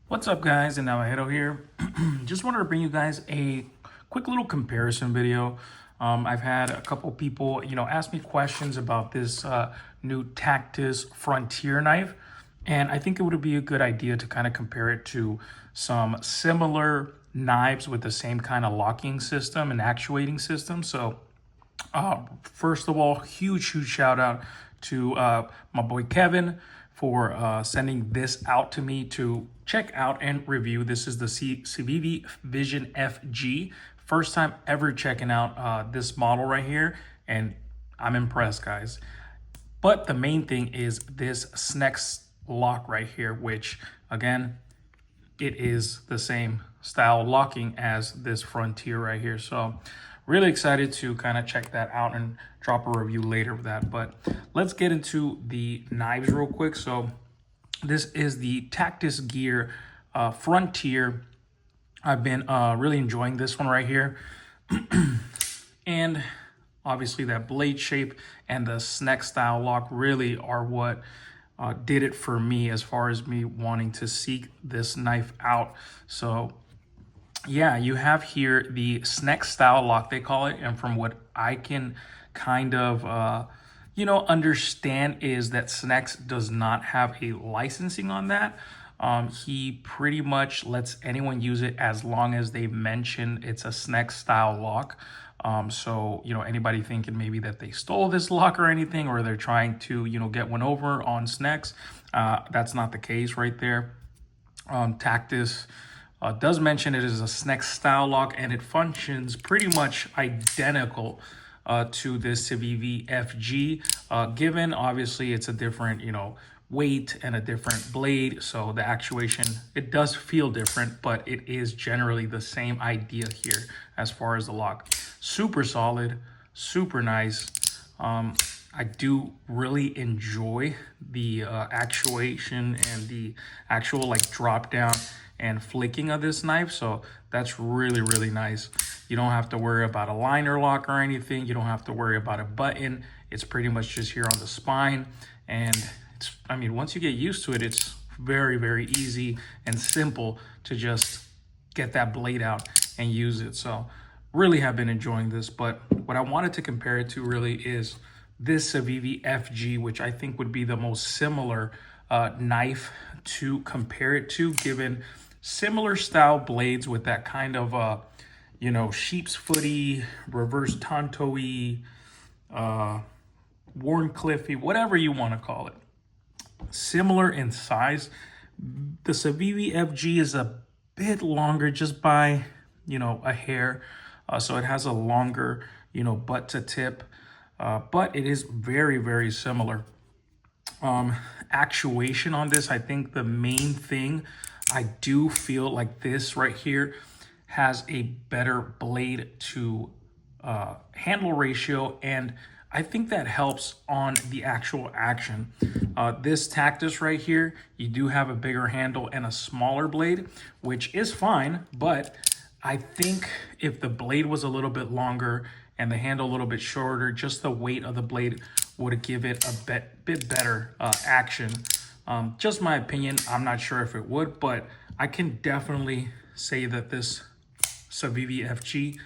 What's up, guys? And Navajedo here. Just wanted to bring you guys a quick little comparison video. I've had a couple people, ask me questions about this new Tactis Frontier knife, and I think it would be a good idea to kind of compare it to some similar knives with the same kind of locking system and actuating system. So first of all, huge shout out to my boy Kevin for sending this out to me to check out and review. This is the Civivi Vision FG. First time ever checking out this model right here, and I'm impressed, guys. But the main thing is this Snecx lock right here, which again, it is the same style locking as this Frontier right here. So really excited to kind of check that out and drop a review later of that. But let's get into the knives real quick. So this is the Tactis Gear Frontier. I've been really enjoying this one right here. And obviously that blade shape and the Snecx style lock really are what did it for me as far as me wanting to seek this knife out. So yeah, you have here the Snecx style lock, they call it. And from what I can kind of, understand is that Snecx does not have a licensing on that. He pretty much lets anyone use it as long as they mention it's a Snecx style lock. So, anybody thinking maybe that they stole this lock or anything, or they're trying to, get one over on Snecx, that's not the case right there. Tactis does mention it is a Snecx style lock, and it functions pretty much identical to this Civivi FG, given obviously it's a different, weight and a different blade. So the actuation, it does feel different, but it is generally the same idea here as far as the lock. Super solid, super nice. I do really enjoy the actuation and the actual like drop down and flicking of this knife. So that's really nice. You don't have to worry about a liner lock or anything. You don't have to worry about a button. It's pretty much just here on the spine. And it's, once you get used to it, it's very easy and simple to just get that blade out and use it. So really have been enjoying this. But what I wanted to compare it to really is this Civivi FG, which I think would be the most similar knife to compare it to, given similar style blades with that kind of sheep's footy, reverse Tanto-y, Warncliffe-y, whatever you want to call it. Similar in size. The Civivi FG is a bit longer just by, a hair. So it has a longer, butt to tip, but it is very similar. Actuation on this, I think the main thing, I do feel like this right here has a better blade to handle ratio, and I think that helps on the actual action. This Tactis right here, you do have a bigger handle and a smaller blade, which is fine, but I think if the blade was a little bit longer and the handle a little bit shorter, just the weight of the blade would give it a bit better action. Just my opinion, I'm not sure if it would, but I can definitely say that this Civivi FG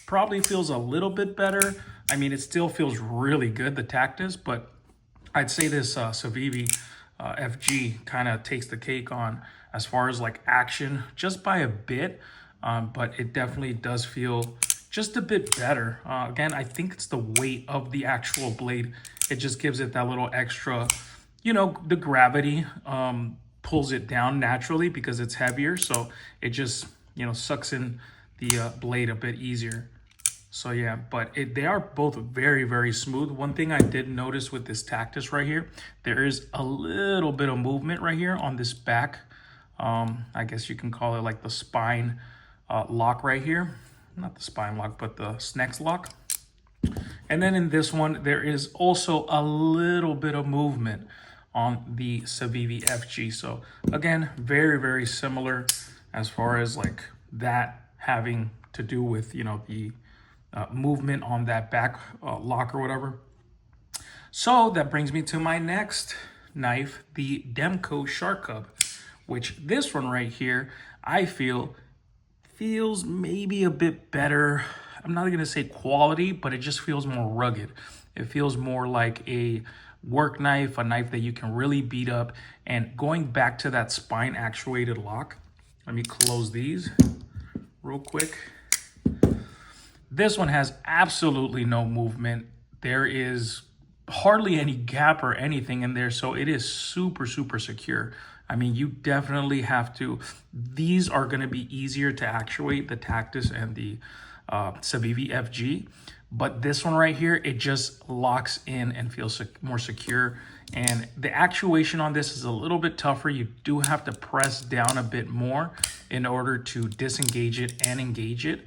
probably feels a little bit better. It still feels really good, the Tactis, but I'd say this Civivi FG kind of takes the cake on as far as like action, just by a bit, but it definitely does feel just a bit better. Again, I think it's the weight of the actual blade. It just gives it that little extra, the gravity pulls it down naturally because it's heavier. So it just, sucks in the blade a bit easier. So yeah, but they are both very smooth. One thing I did notice with this Tactis right here, there is a little bit of movement right here on this back. I guess you can call it like the spine lock right here. Not the spine lock, but the Snecx lock. And then in this one, there is also a little bit of movement on the Civivi FG. So again, very similar as far as like that having to do with, the movement on that back lock or whatever. So that brings me to my next knife, the Demko Sharkcub, which this one right here, I feel feels maybe a bit better. I'm not gonna say quality, but it just feels more rugged. It feels more like a work knife, a knife that you can really beat up. And going back to that spine actuated lock, let me close these real quick. This one has absolutely no movement. There is hardly any gap or anything in there, so it is super, super secure. I mean, you definitely have to, these are gonna be easier to actuate, the Tactis and the Civivi FG. But this one right here, it just locks in and feels more secure. And the actuation on this is a little bit tougher. You do have to press down a bit more in order to disengage it and engage it.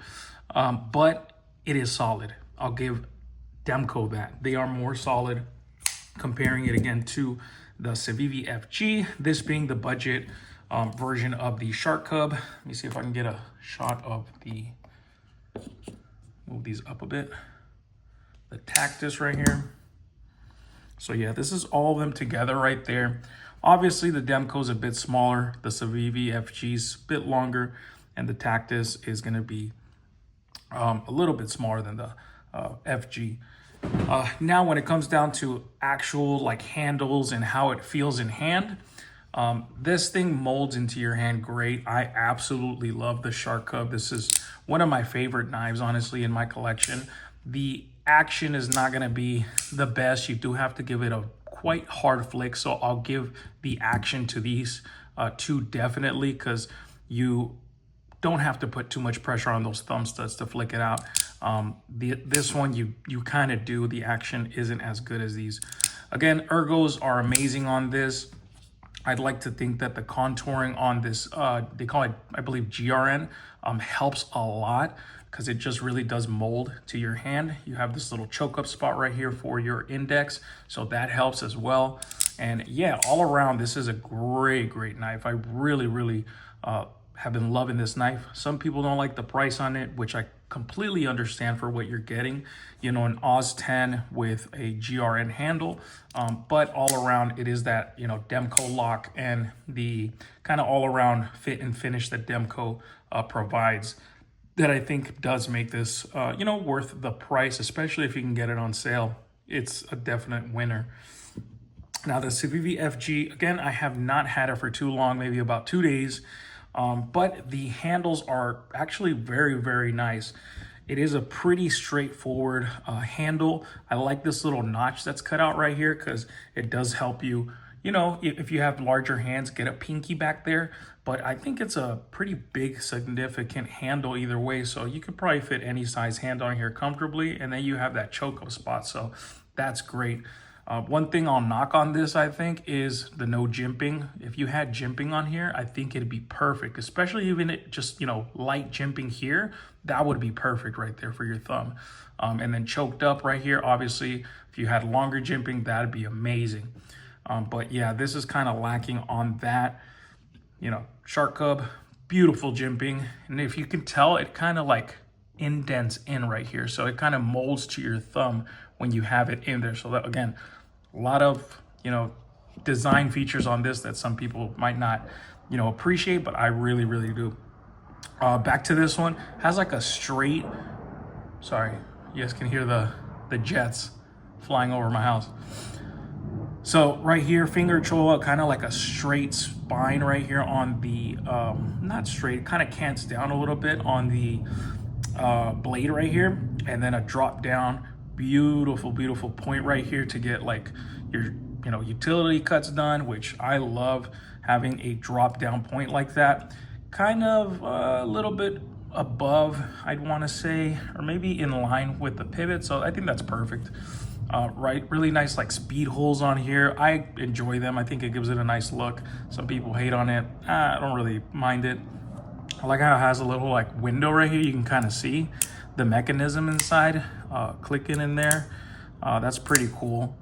But it is solid. I'll give Demko that. They are more solid, comparing it again to the Civivi FG, this being the budget version of the Sharkcub. Let me see if I can get a shot of the, move these up a bit, the Tactis right here. So yeah, this is all of them together right there. Obviously the Demko is a bit smaller, the Civivi FG is a bit longer, and the Tactis is going to be a little bit smaller than the FG. Now when it comes down to actual like handles and how it feels in hand, this thing molds into your hand great. I absolutely love the Sharkcub. This is one of my favorite knives, honestly, in my collection. The action is not going to be the best. You do have to give it a quite hard flick, so I'll give the action to these two definitely, because you don't have to put too much pressure on those thumb studs to flick it out. This one, you kind of do. The action isn't as good as these. Again, ergos are amazing on this. I'd like to think that the contouring on this, they call it, I believe, GRN, helps a lot, because it just really does mold to your hand. You have this little choke up spot right here for your index, so that helps as well. And yeah, all around, this is a great, great knife. I really have been loving this knife. Some people don't like the price on it, which I completely understand for what you're getting. You know, an Oz 10 with a GRN handle, but all around it is that, you know, Demko lock and the kind of all around fit and finish that Demko provides, that I think does make this, you know, worth the price, especially if you can get it on sale. It's a definite winner. Now the Civivi FG, again, I have not had it for too long, maybe about 2 days. But the handles are actually very nice. It is a pretty straightforward handle. I like this little notch that's cut out right here, because it does help you, you know, if you have larger hands, get a pinky back there. But I think it's a pretty big, significant handle either way. So you could probably fit any size hand on here comfortably. And then you have that choke up spot. So that's great. One thing I'll knock on this, I think, is the no jimping. If you had jimping on here, I think it'd be perfect, especially even it just, you know, light jimping here. That would be perfect right there for your thumb. And then choked up right here, obviously, if you had longer jimping, that'd be amazing. But yeah, this is kind of lacking on that. You know, Sharkcub, beautiful jimping. And if you can tell, it kind of like indents in right here. So it kind of molds to your thumb when you have it in there. So that, again, a lot of, you know, design features on this that some people might not, you know, appreciate, but I really do. Back to this one, has like a straight, sorry, you guys can hear the jets flying over my house. So right here, finger choa, kind of like a straight spine right here on the, not straight, kind of cants down a little bit on the blade right here, and then a drop down, beautiful point right here to get like your, you know, utility cuts done, which I love having a drop down point like that. Kind of a little bit above, I'd want to say, or maybe in line with the pivot. So I think that's perfect. Right, really nice like speed holes on here. I enjoy them. I think it gives it a nice look. Some people hate on it. I don't really mind it. I like how it has a little like window right here. You can kind of see the mechanism inside clicking in there. That's pretty cool.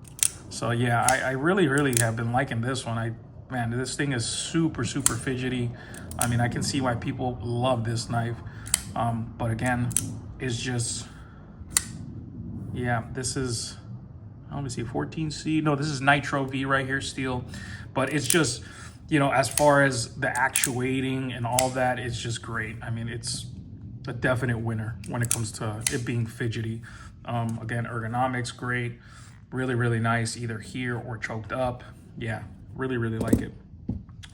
So yeah, I really have been liking this one. Man, this thing is super fidgety. I mean, I can see why people love this knife. But again, it's just, yeah, this is, let me see, 14C. No, this is Nitro V right here, steel. But it's just, you know, as far as the actuating and all that, it's just great. I mean, it's a definite winner when it comes to it being fidgety. Again, ergonomics, great. Really, really nice, either here or choked up. Yeah, really, really like it.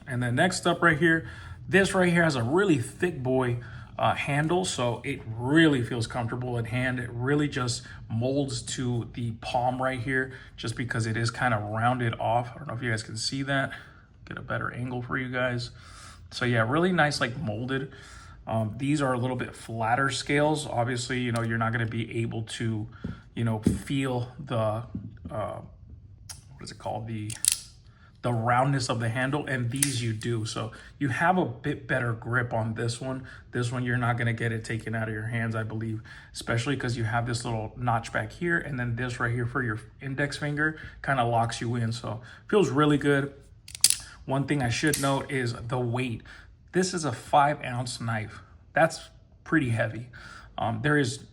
And then next up right here, this right here has a really thick boy handle, so it really feels comfortable in hand. It really just molds to the palm right here, just because it is kind of rounded off. I don't know if you guys can see that. Get a better angle for you guys. So yeah, really nice, like molded. These are a little bit flatter scales. Obviously, you know, you're not going to be able to, you know, feel the what is it called, the roundness of the handle, and these you do. So you have a bit better grip on this one. This one, you're not gonna get it taken out of your hands, I believe, especially because you have this little notch back here, and then this right here for your index finger kind of locks you in. So feels really good. One thing I should note is the weight. This is a 5-ounce knife. That's pretty heavy. There is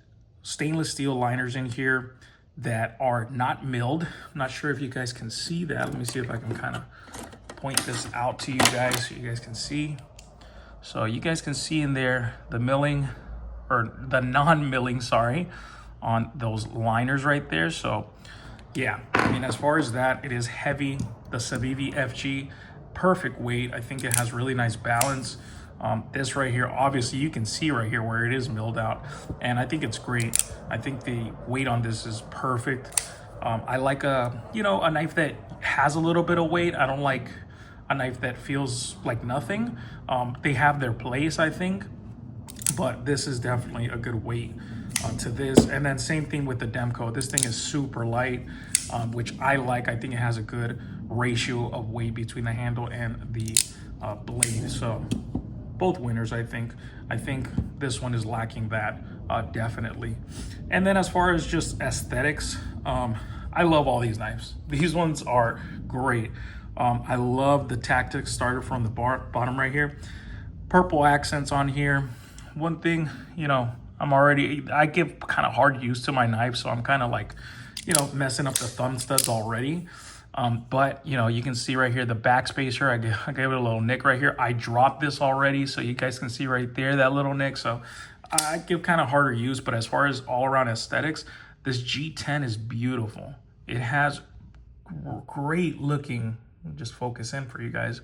stainless steel liners in here that are not milled. I'm not sure if you guys can see that. Let me see if I can kind of point this out to you guys so you guys can see. So you guys can see in there the milling, or the non-milling, sorry, on those liners right there. So yeah, I mean, as far as that, it is heavy. The Civivi FG, perfect weight. I think it has really nice balance. This right here, obviously you can see right here where it is milled out, and I think it's great. I think the weight on this is perfect. I like a knife that has a little bit of weight. I don't like a knife that feels like nothing. They have their place, I think, but this is definitely a good weight to this. And then same thing with the Demko. This thing is super light, which I like. I think it has a good ratio of weight between the handle and the blade. So both winners, I think. I think this one is lacking that, definitely. And then as far as just aesthetics, I love all these knives. These ones are great. I love the Tactics starter from the bottom right here. Purple accents on here. One thing, you know, I give kind of hard use to my knife, so I'm kind of like, you know, messing up the thumb studs already. But you know, you can see right here the backspacer. I gave it a little nick right here. I dropped this already, so you guys can see right there that little nick. So I give kind of harder use, but as far as all around aesthetics, this G10 is beautiful. It has great looking, just focus in for you guys,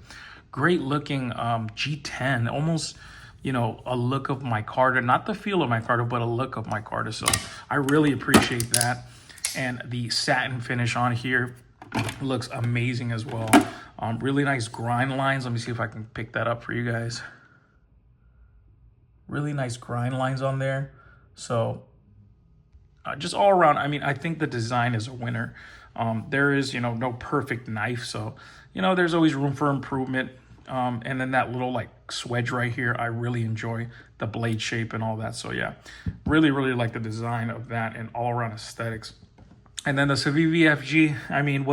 great looking G10, almost, you know, a look of micarta, not the feel of micarta, but a look of micarta. So I really appreciate that. And the satin finish on here looks amazing as well. Really nice grind lines. Let me see if I can pick that up for you guys. Really nice grind lines on there. So just all around, I mean, I think the design is a winner. There is, you know, no perfect knife, so, you know, there's always room for improvement. And then that little like swedge right here, I really enjoy the blade shape and all that. So yeah, really, really like the design of that and all around aesthetics. And then the Civivi FG, I mean,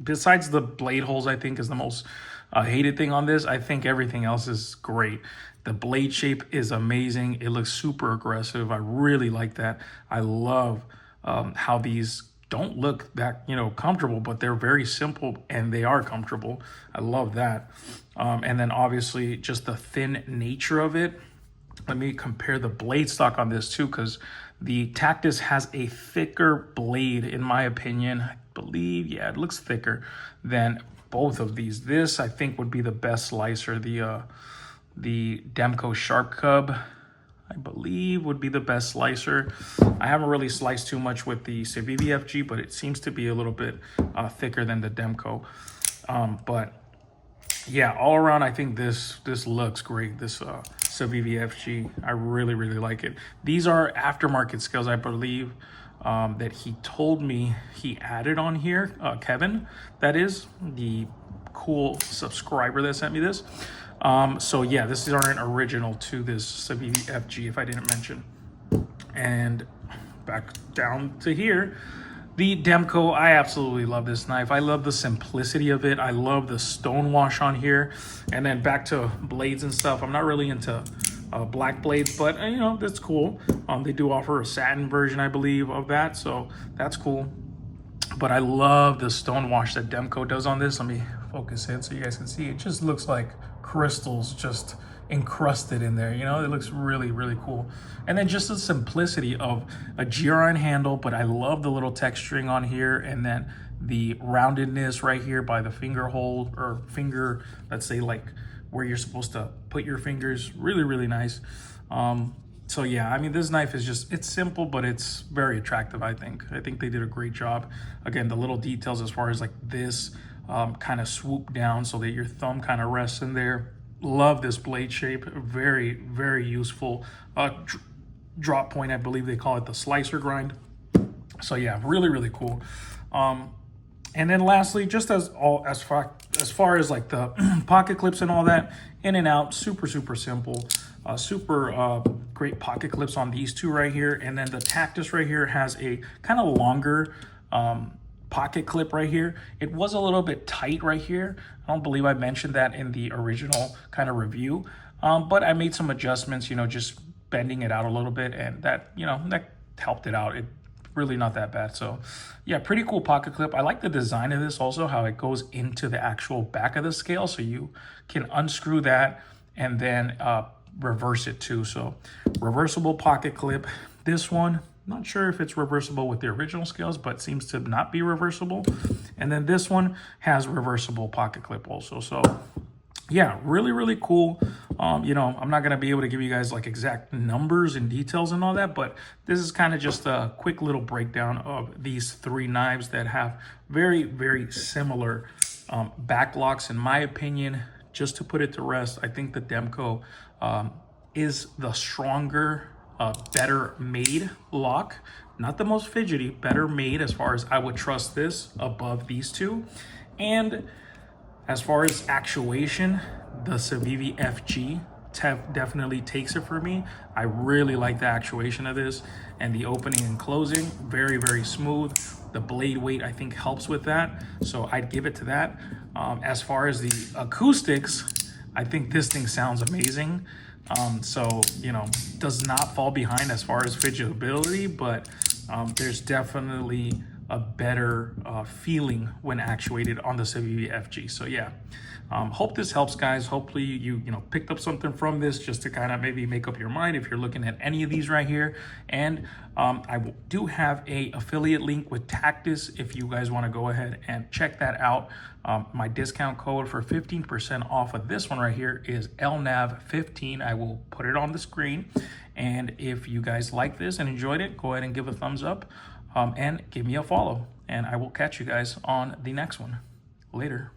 besides the blade holes, I think is the most hated thing on this. I think everything else is great. The blade shape is amazing. It looks super aggressive. I really like that. I love how these don't look that, you know, comfortable, but they're very simple and they are comfortable. I love that. And then obviously just the thin nature of it. Let me compare the blade stock on this too, because the Tactis has a thicker blade, in my opinion. I believe, yeah, it looks thicker than both of these. This, I think, would be the best slicer. The Demko Sharkcub, I believe, would be the best slicer. I haven't really sliced too much with the Civivi FG, but it seems to be a little bit thicker than the Demko. But yeah, all around, I think this looks great. This Civivi FG, I really, really like it. These are aftermarket scales, I believe, that he told me he added on here. Kevin, that is, the cool subscriber that sent me this. So yeah, this is aren't original to this Civivi FG, if I didn't mention. And back down to here, the Demko, I absolutely love this knife. I love the simplicity of it. I love the stonewash on here. And then back to blades and stuff. I'm not really into black blades, but you know, that's cool. They do offer a satin version, I believe, of that, so that's cool. But I love the stonewash that Demko does on this. Let me focus in so you guys can see. It just looks like crystals just encrusted in there, you know. It looks really, really cool. And then just the simplicity of a GRN handle, but I love the little texturing on here, and then the roundedness right here by the finger hole, or finger, let's say like where you're supposed to put your fingers. Really, really nice. So yeah, I mean, this knife is just, it's simple, but it's very attractive, I think. I think they did a great job. Again, the little details as far as like this kind of swoop down so that your thumb kind of rests in there. Love this blade shape. Very, very useful. Drop point, I believe they call it the slicer grind. So yeah, really, really cool. And then lastly, just as far as like the pocket clips and all that, in and out, super, super simple. Super great pocket clips on these two right here. And then the Tactis right here has a kind of longer pocket clip right here. It was a little bit tight right here. I don't believe I mentioned that in the original kind of review, but I made some adjustments, you know, just bending it out a little bit, and that, you know, that helped it out. It really not that bad. So yeah, pretty cool pocket clip. I like the design of this also, how it goes into the actual back of the scale, so you can unscrew that and then reverse it too. So reversible pocket clip. This one, not sure if it's reversible with the original scales, but seems to not be reversible. And then this one has reversible pocket clip also. So yeah, really, really cool. You know, I'm not going to be able to give you guys like exact numbers and details and all that, but this is kind of just a quick little breakdown of these three knives that have very, very similar backlocks. In my opinion, just to put it to rest, I think the Demko is the stronger, better made lock. Not the most fidgety, better made, as far as I would trust this above these two. And as far as actuation, the Civivi FG definitely takes it for me. I really like the actuation of this, and the opening and closing, very, very smooth. The blade weight, I think, helps with that, so I'd give it to that. As far as the acoustics, I think this thing sounds amazing. So, you know, does not fall behind as far as fidgetability, but there's definitely a better feeling when actuated on the Civivi FG. So yeah, hope this helps, guys. Hopefully you picked up something from this, just to kind of maybe make up your mind if you're looking at any of these right here. And I do have a affiliate link with Tactis if you guys want to go ahead and check that out. My discount code for 15% off of this one right here is LNAV15. I will put it on the screen. And if you guys like this and enjoyed it, go ahead and give a thumbs up. And give me a follow, and I will catch you guys on the next one. Later.